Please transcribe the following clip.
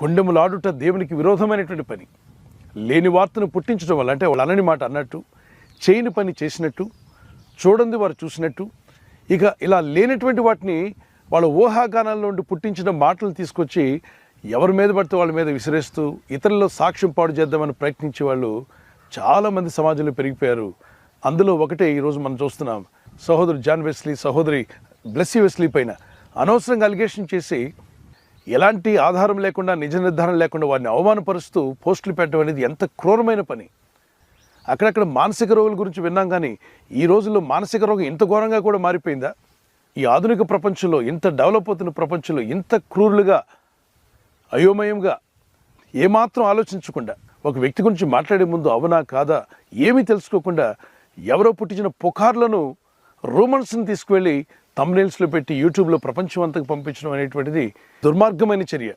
కొండెములాడుట దేవునికి విరోధమైనటువంటి పని. లేని వార్తను పుట్టించడం వల్ల, అంటే వాళ్ళు అనని మాట అన్నట్టు, చేయని పని చేసినట్టు, చూడండి వారు చూసినట్టు, ఇక ఇలా లేనటువంటి వాటిని వాళ్ళ ఊహాగానాల్లో ఉండి పుట్టించిన మాటలు తీసుకొచ్చి ఎవరి మీద పడితే వాళ్ళ మీద విసిరేస్తూ ఇతరుల్లో సాక్ష్యం పాడు చేద్దామని ప్రయత్నించే వాళ్ళు చాలామంది సమాజంలో పెరిగిపోయారు. అందులో ఒకటే ఈరోజు మనం చూస్తున్నాం. సహోదరు జాన్ వెస్లీ, సహోదరి బ్లెస్సీ వెస్లీ పైన అనవసరంగా అలిగేషన్ చేసి ఎలాంటి ఆధారం లేకుండా, నిజ నిర్ధారణ లేకుండా వారిని అవమానపరుస్తూ పోస్టులు పెట్టడం అనేది ఎంత క్రూరమైన పని. అక్కడక్కడ మానసిక రోగుల గురించి విన్నాం, కానీ ఈ రోజుల్లో మానసిక రోగం ఇంత ఘోరంగా కూడా మారిపోయిందా? ఈ ఆధునిక ప్రపంచంలో, ఇంత డెవలప్ అవుతున్న ప్రపంచంలో ఇంత క్రూరులుగా, అయోమయంగా, ఏమాత్రం ఆలోచించకుండా, ఒక వ్యక్తి గురించి మాట్లాడే ముందు అవునా కాదా ఏమీ తెలుసుకోకుండా ఎవరో పుట్టించిన పుకార్లను, రూమర్స్ని తీసుకువెళ్ళి థంబ్నెయిల్స్లో పెట్టి యూట్యూబ్లో ప్రపంచం అంతకు పంపించడం అనేటువంటిది దుర్మార్గమైన చర్య.